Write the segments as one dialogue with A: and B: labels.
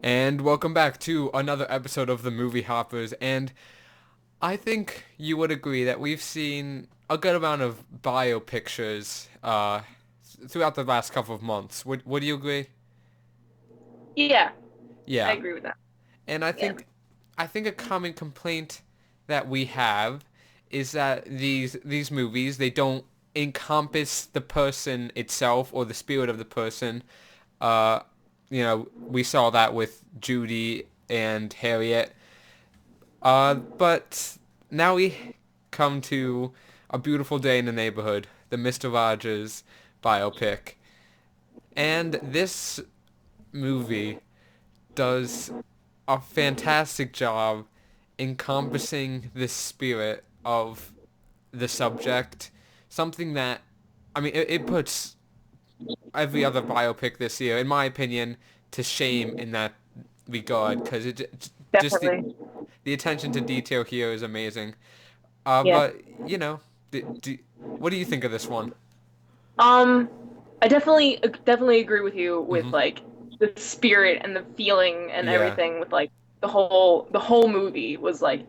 A: And welcome back to another episode of the Movie Hoppers. And I think you would agree that we've seen a good amount of bio pictures throughout the last couple of months. Would you agree?
B: Yeah, I
A: Yeah.
B: agree with that.
A: And I
B: Yeah.
A: think a common complaint that we have is that these movies, they don't encompass the person itself or the spirit of the person. Uh, we saw that with Judy and Harriet. But now we come to A Beautiful Day in the Neighborhood, the Mr. Rogers biopic. And this movie does a fantastic job encompassing the spirit of the subject. Something that, it puts every other biopic this year, in my opinion, to shame in that regard, because just
B: Definitely.
A: the attention to detail here is amazing.
B: Yeah.
A: But d d what do you think of this one?
B: Um, I definitely agree with you with
A: Hmm.
B: like the spirit and the feeling and
A: Yeah.
B: everything with like the whole movie was like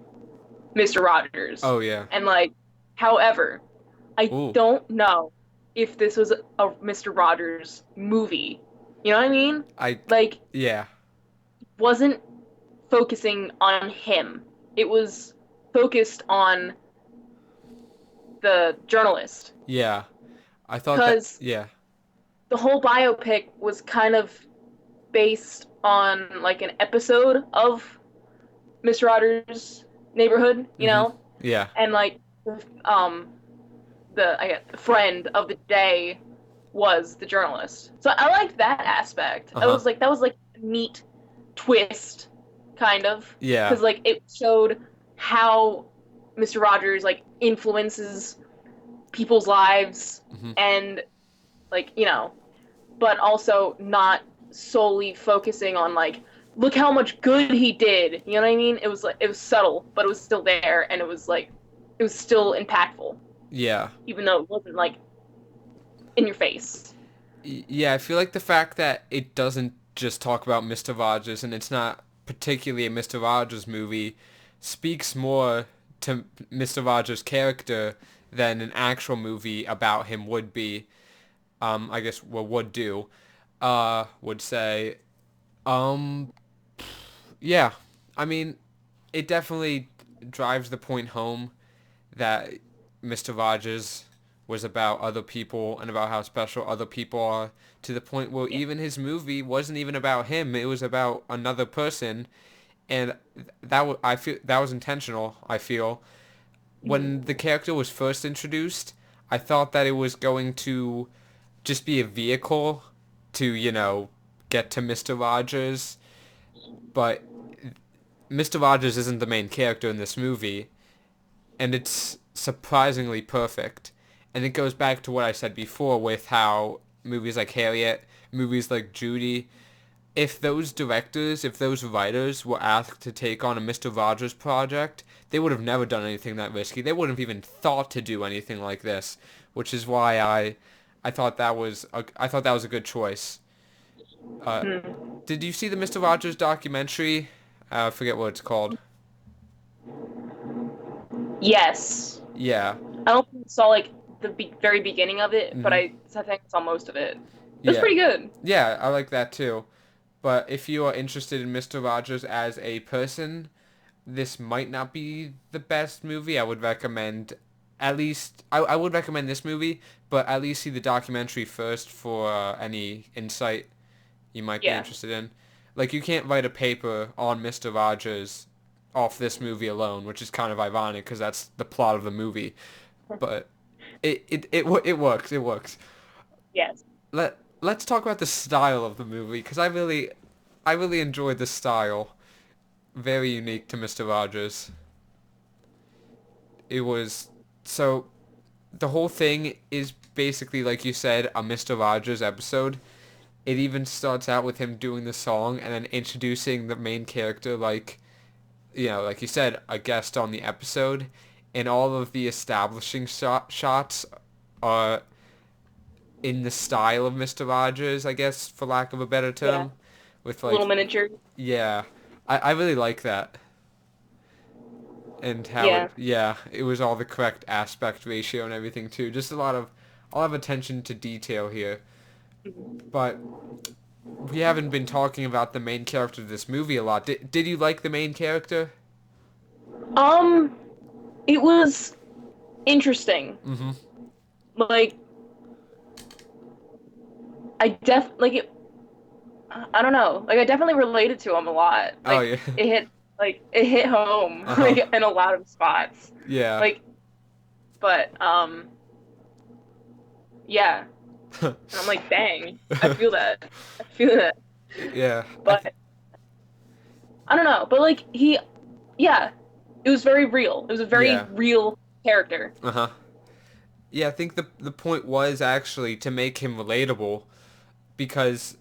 B: Mr. Rogers.
A: Oh yeah.
B: And like however, I
A: Ooh.
B: don't know if this was a Mr. Rogers movie. You know what I mean?
A: I
B: Like
A: yeah.
B: wasn't focusing on him. It was focused on the journalist.
A: Yeah. I thought that
B: Because
A: yeah.
B: the whole biopic was kind of based on like an episode of Miss Rogers' Neighborhood,
A: Hmm. Yeah.
B: and like um the friend of the day was the journalist. So I liked that aspect. I
A: Uh-huh.
B: was like that was like a neat twist, kind of,
A: Yeah.
B: because like it showed how Mr. Rogers like influences people's lives
A: Hmm.
B: and like but also not solely focusing on like look how much good he did. You know what I mean? It was like it was subtle, but it was still there, and it was still impactful,
A: Yeah.
B: even though it wasn't like in your face.
A: Yeah, I feel like the fact that it doesn't just talk about Mr. Rogers and it's not particularly a Mr. Rogers movie speaks more to Mr. Rogers' character than an actual movie about him would be. I guess well would do. Would say. Um, yeah. I mean, it definitely drives the point home that Mr. Rogers was about other people and about how special other people are, to the point where
B: Yeah.
A: even his movie wasn't even about him. It was about another person, and I feel that was intentional. I feel when
B: Mm-hmm.
A: the character was first introduced, I thought that it was going to just be a vehicle to, get to Mr. Rogers, but Mr. Rogers isn't the main character in this movie, and it's surprisingly perfect. And it goes back to what I said before with how movies like Harriet, movies like Judy, if those writers were asked to take on a Mr. Rogers project, they would have never done anything that risky. They wouldn't have even thought to do anything like this, which is why I thought that was a good choice. Uh,
B: Mm-hmm.
A: did you see the Mr. Rogers documentary? I forget what it's called.
B: Yes.
A: Yeah.
B: I don't think I saw like the very beginning of it, but
A: Hmm.
B: I think I saw most of it. It was
A: Yeah.
B: pretty good.
A: Yeah, I like that too. But if you are interested in Mr. Rogers as a person, this might not be the best movie. I would recommend I would recommend this movie, but at least see the documentary first for any insight you might be
B: Yeah.
A: interested in. Like you can't write a paper on Mr. Rogers off this movie alone, which is kind of ironic because that's the plot of the movie. But it works. It works.
B: Yes.
A: Let's talk about the style of the movie because I really enjoyed the style. Very unique to Mr. Rogers. It was so the whole thing is basically like you said a Mr. Rogers episode. It even starts out with him doing the song and then introducing the main character like like you said, a guest on the episode, and all of the establishing shots are in the style of Mr. Rogers, I guess, for lack of a better
B: Yeah.
A: term. with
B: Little
A: like,
B: miniature.
A: yeah, I really like that. And how
B: Yeah.
A: it was all the correct aspect ratio and everything too. Just a lot of attention to detail here. But we haven't been talking about the main character of this movie a lot. Did you like the main character?
B: Um, it was interesting.
A: Mm-hmm.
B: Like like it. I don't know. Like I definitely related to him a lot.
A: Oh yeah.
B: Like it hit home
A: Uh-huh.
B: like in a lot of spots.
A: Yeah.
B: Like, but yeah. And I'm like, dang, I feel that. I feel that.
A: Yeah.
B: But I don't know. But like yeah, it was very real. It was a very
A: Yeah.
B: real character.
A: Uh-huh. Yeah, I think the point was actually to make him relatable because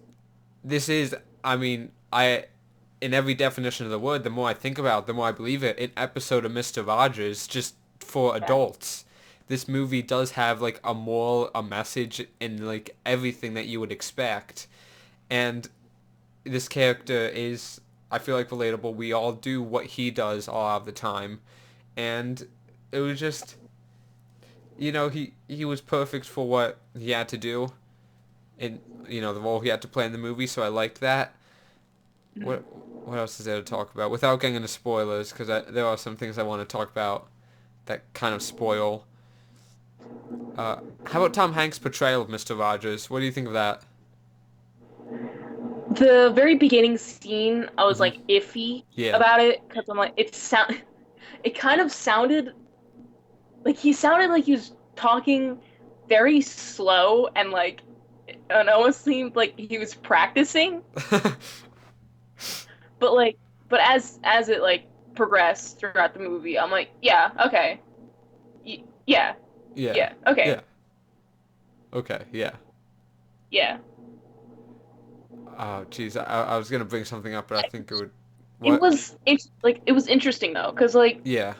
A: this is, I mean, in every definition of the word, the more I think about it, the more I believe it, an episode of Mr. Rogers just for
B: Yeah.
A: adults. This movie does have like a moral, a message, and like everything that you would expect. And this character is, I feel like, relatable. We all do what he does all of the time. And it was just, he was perfect for what he had to do in, the role he had to play in the movie, so I liked that. What
B: Mhm.
A: what else is there to talk about without getting into spoilers? Because there are some things I want to talk about that kind of spoil. How about Tom Hanks' portrayal of Mr. Rogers? What do you think of that?
B: The very beginning scene, I was
A: Hmm.
B: like iffy
A: Yeah.
B: about it because I'm like, it kind of sounded like he was talking very slow and like it almost seemed like he was practicing. But like, but as it like progressed throughout the movie, I'm like, yeah, okay, yeah,
A: Yeah.
B: yeah, okay,
A: Yeah. Okay. Yeah.
B: yeah.
A: Oh, jeez. I was gonna bring something up, but I think it would.
B: It
A: What?
B: was it's like it was interesting though, because like
A: Yeah.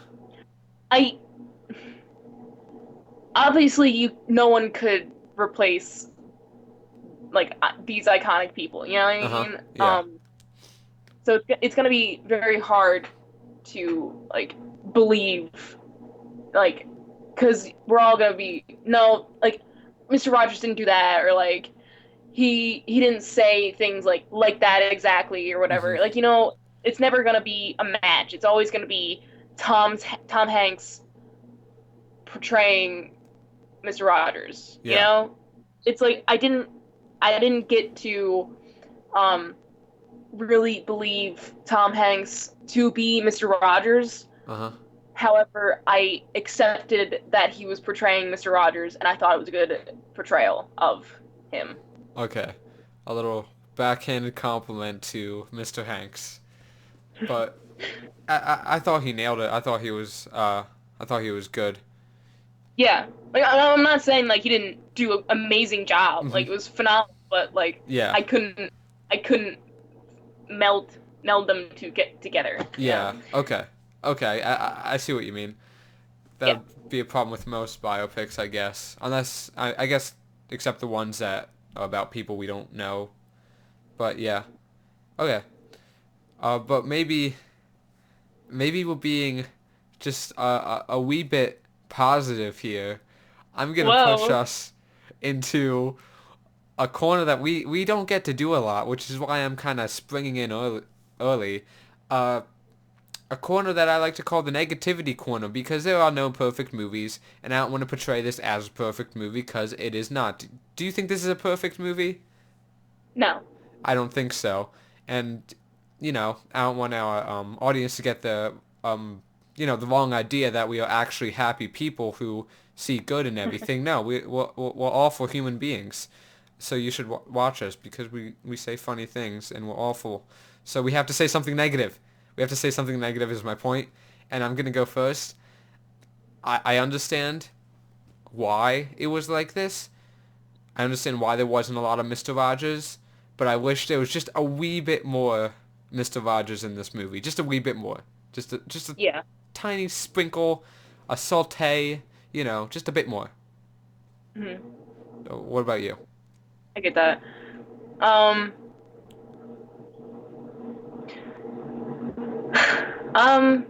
B: I obviously you no one could replace like these iconic people. You know what I
A: Uh huh.
B: mean?
A: Yeah.
B: So it's gonna be very hard to like believe like because we're all gonna be no like Mr. Rogers didn't do that or like he didn't say things like that exactly or
A: Hmm.
B: whatever. Like it's never gonna be a match. It's always gonna be Tom Hanks portraying Mr. Rogers.
A: Yeah.
B: It's like I didn't get to um really believe Tom Hanks to be Mr. Rogers.
A: Uh huh.
B: However, I accepted that he was portraying Mr. Rogers, and I thought it was a good portrayal of him.
A: Okay. A little backhanded compliment to Mr. Hanks, but I thought he nailed it. I thought he was good.
B: Yeah, like I'm not saying like he didn't do an amazing job.
A: Hmm.
B: Like it was phenomenal, but like
A: Yeah.
B: I couldn't meld them to get together.
A: Yeah. Okay. Okay. I see what you mean. That
B: Yeah.
A: would be a problem with most biopics, I guess. Unless I guess except the ones that are about people we don't know. But yeah. Okay. But maybe we're being just a wee bit positive here. I'm gonna push
B: Whoa.
A: us into a corner that we don't get to do a lot, which is why I'm kind of springing in early. Uh, a corner that I like to call the negativity corner because there are no perfect movies, and I don't want to portray this as a perfect movie because it is not. Do you think this is a perfect movie?
B: No.
A: I don't think so. And, I don't want our audience to get the wrong idea that we are actually happy people who see good in everything. No, we're awful human beings. So you should watch us because we say funny things and we're awful. So we have to say something negative. We have to say something negative is my point. And I'm going to go first. I understand why it was like this. I understand why there wasn't a lot of Mr. Rogers, but I wish there was just a wee bit more Mr. Rogers in this movie. Just a wee bit more. Just a
B: Yeah.
A: tiny sprinkle, a saute, just a bit more.
B: Hmm.
A: What about you?
B: I get that. Um, Um,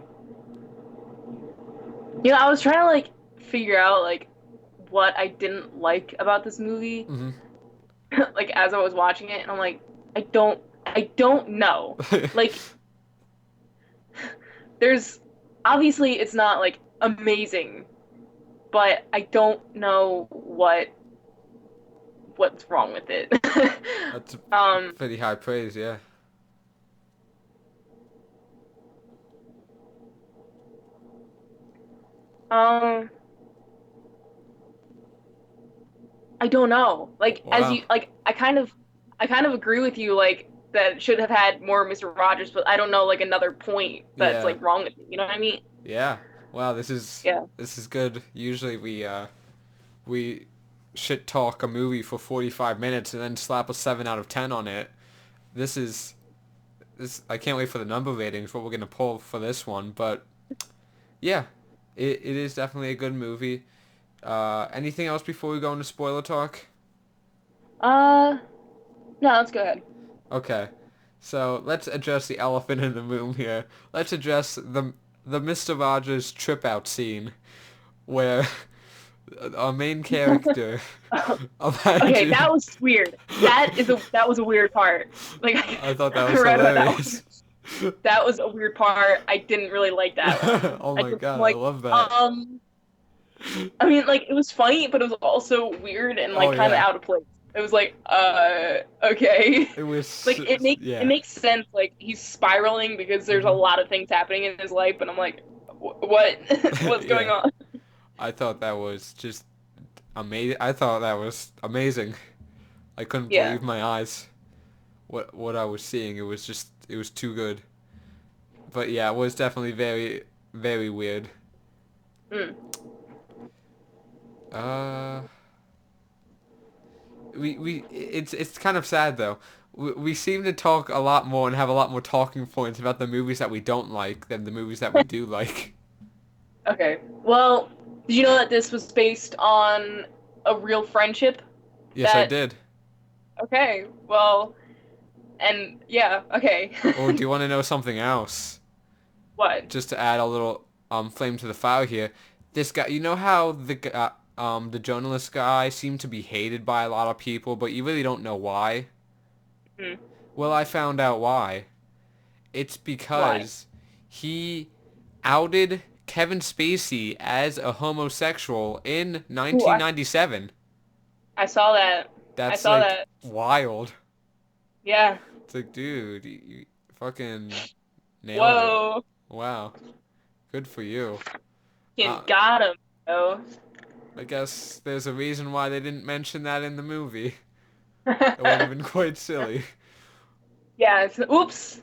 B: I was trying to like figure out like what I didn't like about this movie,
A: Hmm.
B: like as I was watching it, and I'm like, I don't know. Like, there's obviously it's not like amazing, but I don't know what's wrong with it.
A: That's
B: um,
A: pretty high praise, yeah.
B: um, I don't know. Like as
A: Wow.
B: you like, I kind of agree with you. Like that it should have had more Mr. Rogers, but I don't know like another point that's
A: Yeah.
B: like wrong with it. You know what I mean?
A: Yeah. Wow, this is
B: Yeah.
A: this is good. Usually we shit talk a movie for 45 minutes and then slap a 7 out of 10 on it. This is this I can't wait for the number ratings what we're going to pull for this one, but yeah, it is definitely a good movie. Anything else before we go into spoiler talk?
B: Uh, no, let's go ahead.
A: Okay. So, let's address the elephant in the room here. Let's address the Mr. Rogers trip out scene where our main character
B: Okay,
A: imagine
B: that was weird. That was a weird part. Like
A: I thought that
B: I
A: was
B: read about that
A: hilarious.
B: one. That was a weird part. I didn't really like that one.
A: Oh
B: I
A: my
B: just
A: god, I
B: like
A: love that.
B: I mean like it was funny, but it was also weird and
A: Oh
B: like kind of
A: yeah.
B: out of place. It was like okay.
A: It
B: Like
A: was
B: it
A: yeah.
B: makes sense like he's spiraling because there's a
A: Hmm.
B: lot of things happening in his life, and I'm like what what's going
A: Yeah.
B: on?
A: I thought that was just amazing. I thought that was amazing. I couldn't
B: Yeah.
A: believe my eyes. What I was seeing, it was too good. But yeah, it was definitely very very weird.
B: Mm.
A: Uh we it's kind of sad though. We seem to talk a lot more and have a lot more talking points about the movies that we don't like than the movies that we do like.
B: Okay. Well, did you know that this was based on a real friendship?
A: Yes, I
B: That
A: did.
B: okay. Well, and yeah, okay.
A: Or do you want to know something else?
B: What?
A: Just to add a little flame to the fire here. This guy, you know how the journalist guy seemed to be hated by a lot of people, but you really don't know why?
B: Hmm.
A: Well, I found out why. It's
B: Why?
A: because he outed Kevin Spacey as a homosexual in
B: Ooh,
A: 1997.
B: I saw that. I
A: That's
B: saw
A: like
B: that.
A: wild.
B: Yeah.
A: It's like, dude, you fucking nailed it.
B: Whoa.
A: Wow. Good for you.
B: Fucking
A: Uh,
B: got him. Oh.
A: I guess there's a reason why they didn't mention that in the movie. It would have been quite silly.
B: Yeah. Oops.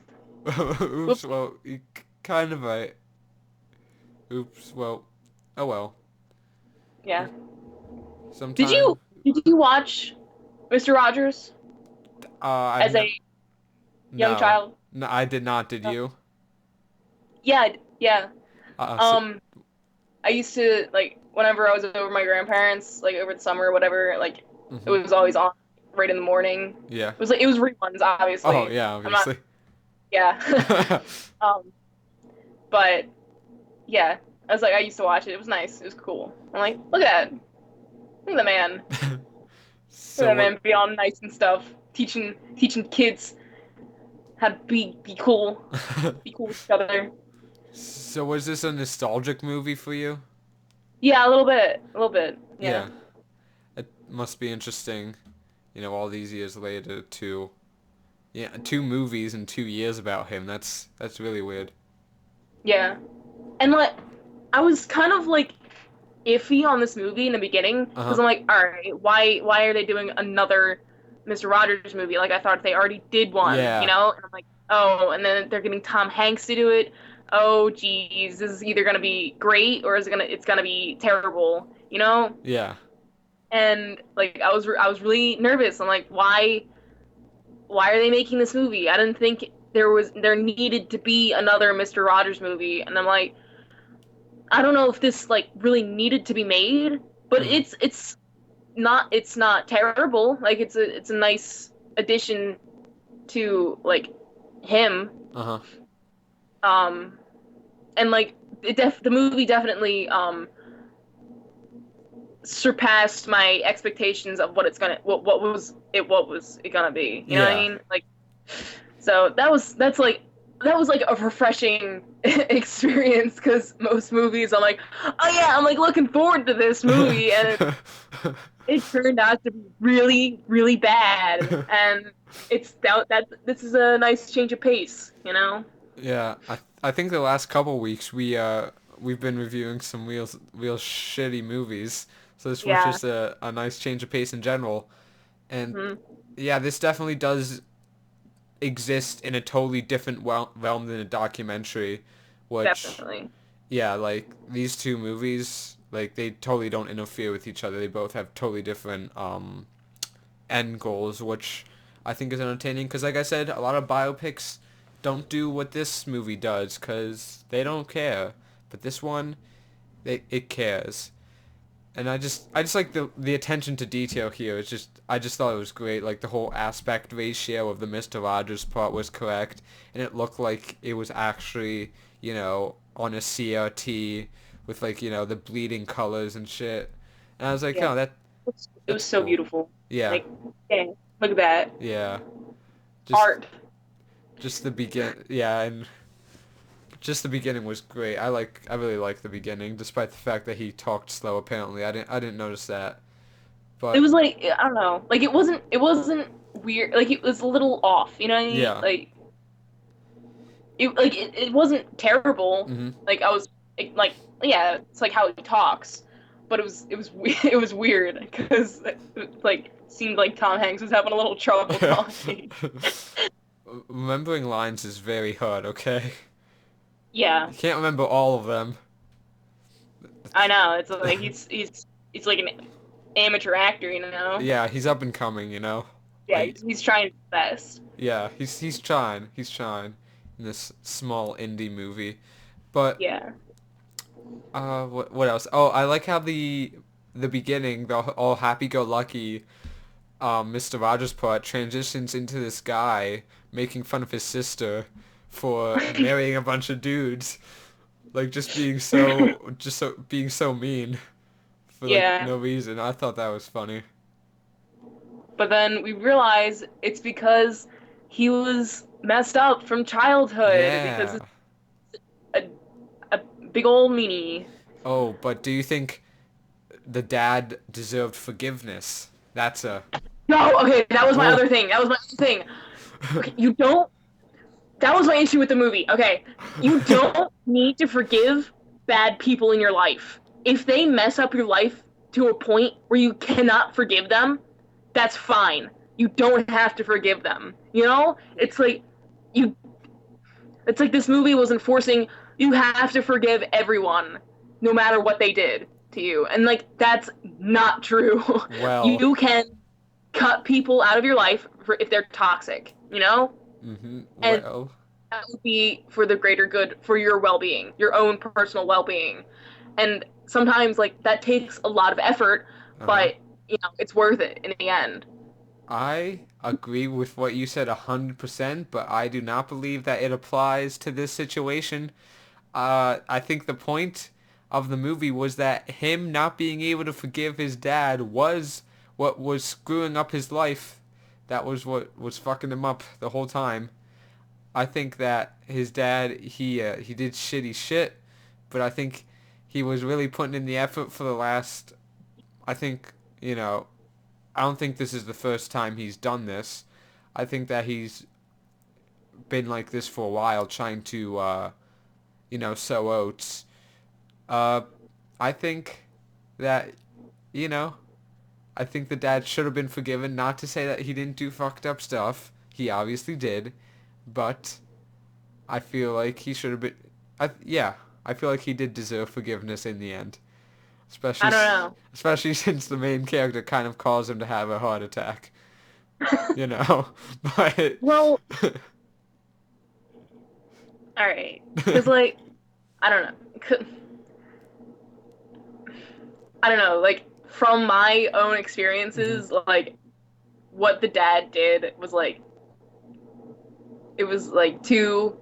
A: Oops,
B: Oops.
A: well, you kind of right. Oops, well, oh well.
B: Yeah. Did
A: Sometime,
B: you did you watch Mr. Rogers
A: I've
B: as
A: never,
B: a young
A: no.
B: child?
A: No, I did not, did
B: No.
A: you?
B: Yeah. Yeah.
A: So,
B: Um. I used to like whenever I was over my grandparents, like over the summer or whatever, like it
A: hmm.
B: was always on right in the morning.
A: Yeah.
B: It was like it was reruns,
A: Oh,
B: obviously.
A: yeah,
B: I'm not,
A: obviously.
B: yeah. um, but yeah, I was like I used to watch it. It was nice. It was cool. I'm like, look at that. Look at the man. Look
A: So
B: at that
A: what,
B: man be all nice and stuff, teaching kids how to be cool with each other.
A: so was this a nostalgic movie for you?
B: Yeah, a little bit. Yeah.
A: Yeah. It must be interesting, all these years later to, yeah, two movies in 2 years about him. That's really weird.
B: Yeah. And like I was kind of like iffy on this movie in the beginning because
A: Uh-huh.
B: I'm like, all right, why are they doing another Mr. Rogers movie? Like I thought they already did one, you
A: Yeah.
B: know? And I'm like, oh, and then they're getting Tom Hanks to do it. Oh, geez, this is either gonna be great or is it's gonna be terrible, you know?
A: Yeah.
B: And like I was really nervous. I'm like, why are they making this movie? I didn't think there needed to be another Mr. Rogers movie, and I'm like, I don't know if this like really needed to be made, but
A: Hmm.
B: it's not terrible. Like it's a nice addition to like him.
A: Uh-huh.
B: Um and like the movie definitely surpassed my expectations of what was it gonna be. You know what I
A: Yeah.
B: mean? Like, so that was like a refreshing experience because most movies I'm like, oh yeah, I'm like looking forward to this movie, and it turned out to be really, really bad. And it's that this is a nice change of pace, you know?
A: Yeah, I think the last couple weeks we've been reviewing some real shitty movies. So this was
B: Yeah.
A: just a nice change of pace in general. And
B: Hmm.
A: yeah, this definitely does exist in a totally different realm than a documentary, which
B: Definitely.
A: yeah, like these two movies, like they totally don't interfere with each other. They both have totally different end goals, which I think is entertaining. Because like I said, a lot of biopics don't do what this movie does because they don't care. But this one, it cares. And I just like the attention to detail here. It's just I just thought it was great. Like the whole aspect ratio of the Mister Rogers part was correct, and it looked like it was actually on a CRT with like the bleeding colors and shit. And I was like,
B: Yeah.
A: oh,
B: It
A: that's
B: was so
A: cool.
B: beautiful.
A: Yeah,
B: Like, yeah, look at that.
A: yeah. Just
B: Art.
A: just the begin. Yeah, and just the beginning was great. I really like the beginning, despite the fact that he talked slow. Apparently, I didn't notice that.
B: It
A: But
B: was like, I don't know. Like it wasn't weird. Like it was a little off, you know what I mean?
A: yeah.
B: It wasn't terrible.
A: Hmm.
B: Like I was like, yeah, it's like how he talks. But it was weird because it like seemed like Tom Hanks was having a little trouble talking.
A: Remembering lines is very hard, okay?
B: Yeah,
A: You can't remember all of them.
B: I know. It's like he's like an amateur actor, you know?
A: Yeah, he's up and coming.
B: Yeah,
A: Like,
B: he's trying his best.
A: yeah, he's trying in this small indie movie. But
B: Yeah.
A: what else? Oh, I like how the beginning, the all happy-go-lucky Mr. Rogers part transitions into this guy making fun of his sister for marrying a bunch of dudes, like just being so mean for like
B: Yeah.
A: no reason. I thought that was funny.
B: But then we realize it's because he was messed up from childhood because
A: Yeah.
B: it's a, a big old meanie.
A: Oh, but do you think the dad deserved forgiveness? That's a
B: No, okay, that was my
A: oh.
B: other thing. That was my other thing. Okay, you don't. That was my issue with the movie. Okay, you don't need to forgive bad people in your life. If they mess up your life to a point where you cannot forgive them, that's fine. You don't have to forgive them. You know? You it's like this movie was enforcing you have to forgive everyone no matter what they did to you. And like that's not true.
A: Well,
B: You can cut people out of your life for if they're toxic, you know? And
A: well.
B: that would be for the greater good for your well-being, your own personal well-being. And sometimes like that takes a lot of effort,
A: Uh-huh.
B: but it's worth it in the end.
A: I agree with what you said 100%, but I do not believe that it applies to this situation. I think the point of the movie was that him not being able to forgive his dad was what was screwing up his life. That was what was fucking him up the whole time. I think that his dad, he did shitty shit, but I think he was really putting in the effort for the last. I think I don't think this is the first time he's done this. I think that he's been like this for a while, trying to sow oats. Uh, I think that you know I think the dad should have been forgiven. Not to say that he didn't do fucked up stuff. He obviously did, but I feel like he should have been. Yeah, I feel like he did deserve forgiveness in the end,
B: I
A: especially
B: don't know.
A: especially since the main character kind of caused him to have a heart attack. You know, but
B: Well, all right. Cuz like I don't know. I don't know, like from my own
A: Mhm.
B: experiences, like what the dad did was like it was like too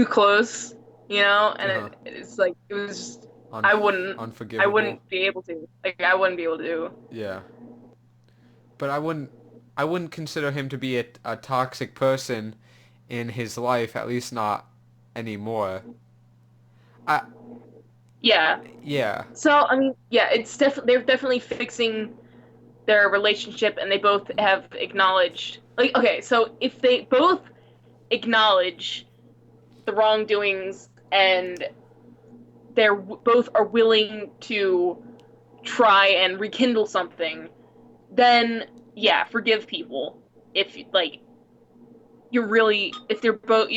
B: close, you know, and
A: Uh-huh.
B: it's like it was just I
A: Unf
B: wouldn't I
A: Unforgivable.
B: wouldn't be able to. Like I wouldn't be able to do.
A: Yeah. But I wouldn't consider him to be a toxic person in his life, at least not anymore. I
B: Yeah.
A: yeah.
B: So I mean, yeah, it's definitely they're definitely fixing their relationship, and they both have acknowledged. Like, okay, so if they both acknowledge the wrongdoings and both are willing to try and rekindle something, then yeah, forgive people. If like you're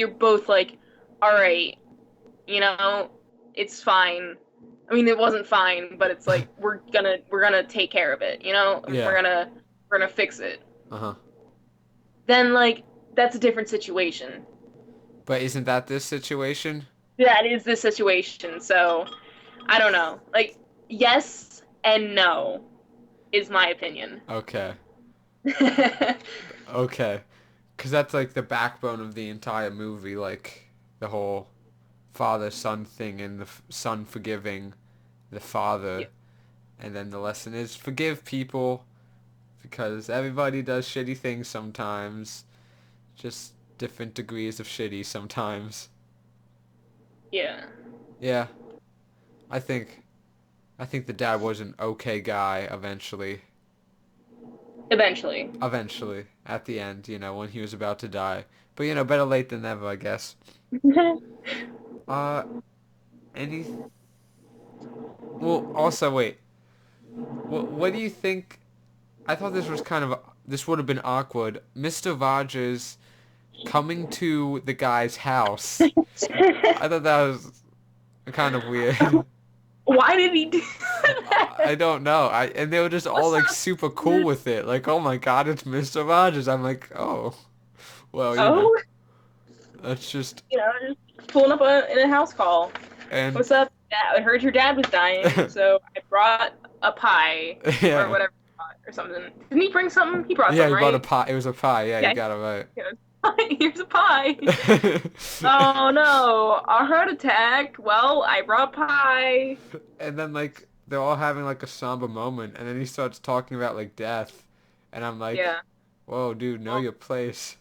B: both like, all right, you know, it's fine. I mean, it wasn't fine, but it's like we're gonna take care of it. You know,
A: Yeah.
B: we're gonna fix it.
A: Uh-huh.
B: Then like that's a different situation.
A: But isn't that this situation?
B: That is the situation. So I don't know. Like yes and no is my opinion.
A: Okay. Okay. Cause that's like the backbone of the entire movie, like the whole father-son thing and the son forgiving the
B: Yeah.
A: father. And then the lesson is forgive people because everybody does shitty things sometimes. Just different degrees of shitty sometimes.
B: Yeah.
A: Yeah, I think I think the dad was an okay guy eventually.
B: Eventually.
A: Eventually, at the end, when he was about to die. But better late than never, I guess. Uh, any? Well, also wait. What do you think? I thought this would have been awkward. Mr. Rogers coming to the guy's house. I thought that was kind of weird.
B: Why did he do
A: I
B: that?
A: don't know. And they were just all
B: What's
A: like
B: up?
A: super cool with it. Like, oh my God, it's Mr. Rogers. I'm like, oh, well,
B: Oh,
A: that's just
B: just pulling up in a house call.
A: and
B: What's up? Dad? I heard your dad was dying, so I brought a pie or
A: yeah,
B: whatever or something. Didn't he bring something? He brought
A: yeah.
B: something,
A: He brought a
B: right?
A: pie. It was a pie. Yeah, you
B: Yeah.
A: got it
B: Here's a pie.
A: right.
B: Oh no, a heart attack. Well, I brought pie.
A: And then like they're all having like a somber moment, and then he starts talking about like death, and I'm like,
B: Yeah.
A: whoa, dude, know
B: Well,
A: your place.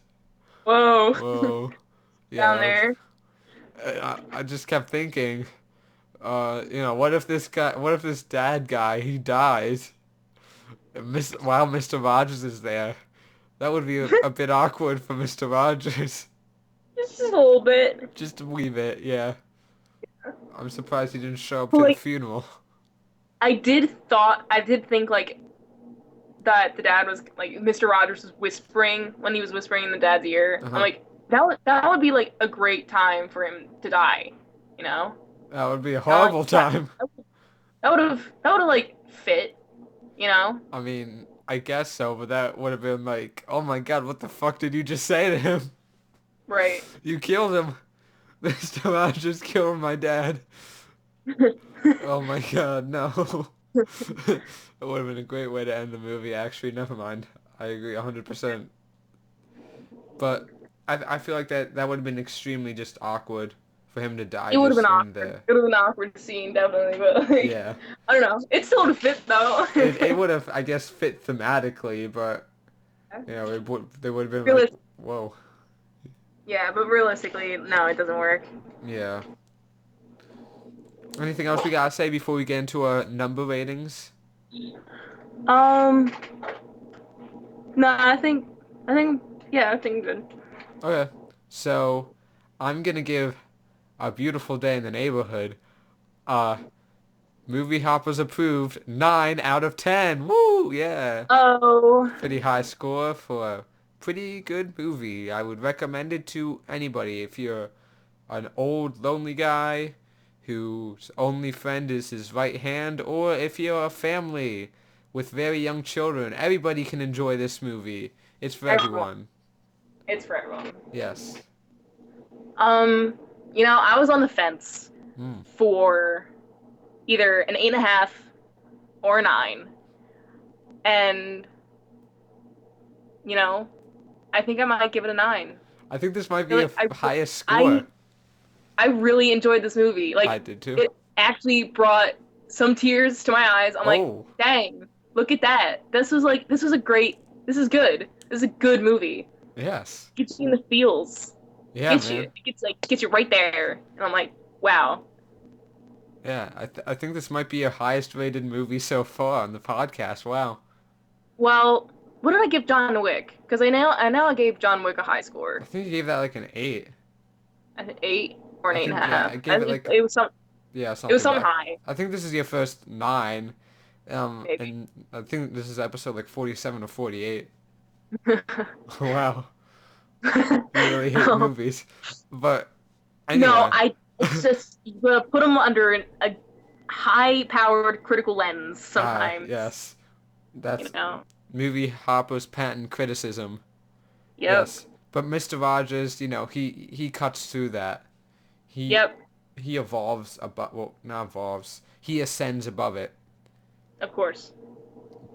B: whoa,
A: Whoa.
B: down
A: Yeah.
B: there.
A: I just kept thinking, what if this dad guy, he dies, while Mr. Rogers is there? That would be a bit awkward for Mr. Rogers.
B: Just a little bit.
A: Just a wee bit, yeah. I'm surprised he didn't show up
B: But
A: to the
B: like,
A: funeral.
B: I did think like that the dad was like Mr. Rogers was whispering when he was whispering in the dad's ear. I'm
A: Uh-huh.
B: like that would be like a great time for him to die, you know?
A: That would be a
B: And I'm like
A: horrible time.
B: that would have like fit, you know?
A: I mean, I guess so, but that would have been like, oh my God, what the fuck did you just say to him?
B: Right.
A: You killed him. Mr. Rogers killed my dad. Oh my God, no. That would have been a great way to end the movie, actually. Never mind. I agree 100%. But I feel like that would have been extremely just awkward for him to die
B: It would have been
A: just in
B: awkward.
A: there.
B: It would have been an awkward scene, definitely, but like
A: Yeah.
B: I don't know. It still would have fit though.
A: It would have, I guess, fit thematically, but, they would have been like,
B: Realis-
A: whoa.
B: yeah, but realistically, no, it doesn't work.
A: Yeah. Anything else we gotta say before we get into our number ratings?
B: Um, no, yeah, I think good.
A: Okay. So, I'm gonna give A Beautiful Day in the Neighborhood uh Movie Hoppers approved 9 out of 10. Woo! Yeah.
B: Oh,
A: Pretty high score for a pretty good movie. I would recommend it to anybody if you're an old lonely guy whose only friend is his right hand, or if you're a family with very young children. Everybody can enjoy this movie. It's for
B: everyone.
A: everyone.
B: It's for everyone.
A: Yes.
B: Um, I was on the fence
A: Mm.
B: for either an 8.5 or a 9. And, you know, I think I might give it a 9.
A: I think this might
B: I feel
A: be a
B: like
A: highest
B: I
A: score.
B: I really enjoyed this movie.
A: I
B: Like,
A: did too.
B: it actually brought some tears to my eyes. I'm like,
A: Oh,
B: dang, look at that. This was a great, this is good. This is a good movie.
A: yes.
B: Gets you in the feels.
A: Yeah,
B: Gets you.
A: man.
B: It gets you right there. And I'm like, wow.
A: Yeah, I think this might be your highest rated movie so far on the podcast. Wow.
B: Well, what did I give John Wick? Because I know I gave John Wick a high
A: I
B: score.
A: think you gave that like an 8.
B: I think 8 or an
A: I
B: eight and
A: think,
B: a
A: yeah,
B: half.
A: I gave it like,
B: It was
A: yeah,
B: it was
A: something,
B: something
A: but
B: high,
A: I think this is your first 9.
B: maybe.
A: And I think this is episode like 47 or 48. Wow. You really hate
B: Um,
A: movies. But
B: no,
A: anyway,
B: I it's just you gotta put them under a high-powered critical lens sometimes.
A: yes.
B: You
A: That's
B: know.
A: movie Hopper's patent criticism.
B: Yep.
A: Yes. But Mr. Rogers, he cuts through that. He
B: Yep.
A: he evolves above, well, not evolves. He ascends above it.
B: Of course.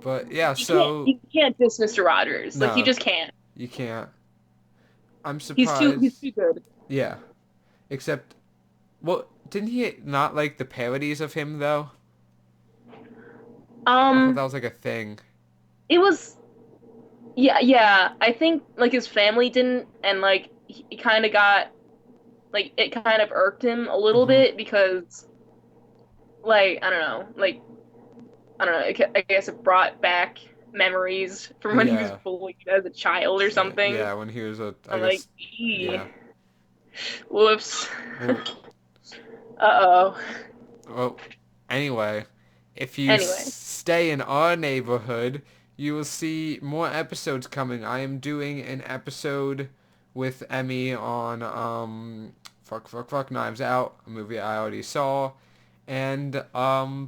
A: But yeah, so
B: You can't diss Mr. Rogers. Like you
A: no,
B: just can't.
A: you can't. I'm
B: He's
A: surprised.
B: too good.
A: Yeah. Except, well, didn't he not like the parodies of him though? I thought that
B: Um,
A: was like a thing.
B: it was yeah. I think like his family didn't, and like he kind of got like it kind of irked him a little
A: Hmm.
B: bit because like I don't know. I guess it brought back memories from when he was
A: Yeah.
B: bullied as a child or something.
A: Yeah, when he was I
B: I'm like,
A: guess,
B: ee,
A: yeah.
B: whoops.
A: Well,
B: Uh-oh.
A: well, anyway, if you
B: Anyway,
A: stay in our neighborhood, you will see more episodes coming. I am doing an episode with Emmy on Knives Out, a movie I already saw. And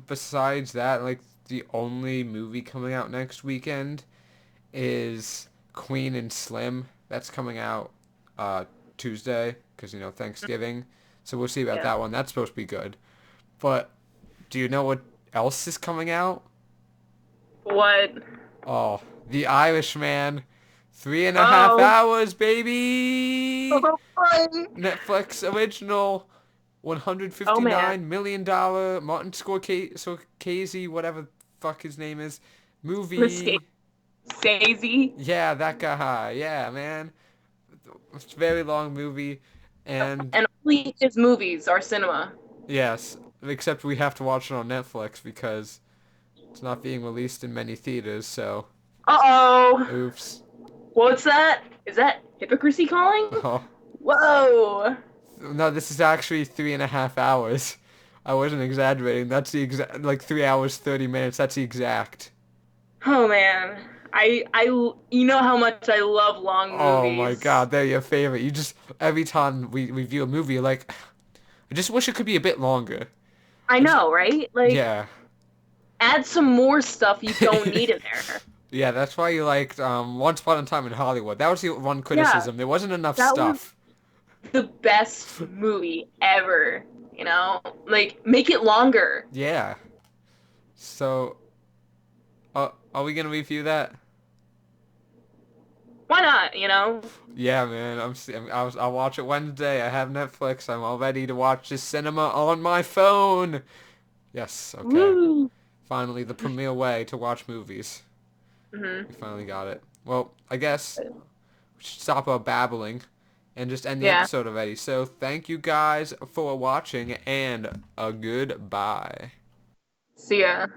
A: besides that, like the only movie coming out next weekend is Queen and Slim. That's coming out uh Tuesday because Thanksgiving. So we'll see about
B: yeah.
A: that one. That's supposed to be good. But do you know what else is coming out?
B: What?
A: Oh, The Irishman. 3.5
B: Oh.
A: hours, baby!
B: Oh, boy.
A: Netflix original.
B: Oh man.
A: $159 million Martin Scorsese, whatever the fuck his name is, movie.
B: Scorsese.
A: Yeah, that guy. Yeah, man. It's a very long movie. And
B: And only his movies are cinema.
A: yes, except we have to watch it on Netflix because it's not being released in many theaters, so
B: Uh-oh.
A: oops.
B: What's that? Is that hypocrisy calling?
A: Oh.
B: Whoa.
A: No, this is actually 3.5 hours. I wasn't exaggerating. That's the exact, like 3 hours, 30 minutes. That's the exact.
B: Oh man. You know how much I love long
A: Oh my
B: movies.
A: God, they're your favorite. You just, every time we review a movie, you're like, I just wish it could be a bit longer.
B: I
A: I just,
B: know, right? Like,
A: yeah.
B: add some more stuff you don't need in there.
A: Yeah, that's why you liked Once Upon a Time in Hollywood. That was the one
B: Yeah,
A: criticism. There wasn't enough
B: that was
A: stuff.
B: the best movie ever, you know? Like, make it longer.
A: Yeah. So, are we gonna review that?
B: Why not, you know?
A: Yeah, man. I'll watch it Wednesday. I have Netflix. I'm all ready to watch the cinema on my phone. Yes. Okay.
B: Woo!
A: Finally, the premier way to watch movies. We
B: Hmm.
A: finally got it. Well, I guess we should stop our babbling and just end the
B: Yeah.
A: episode already. So thank you guys for watching and a goodbye.
B: See ya.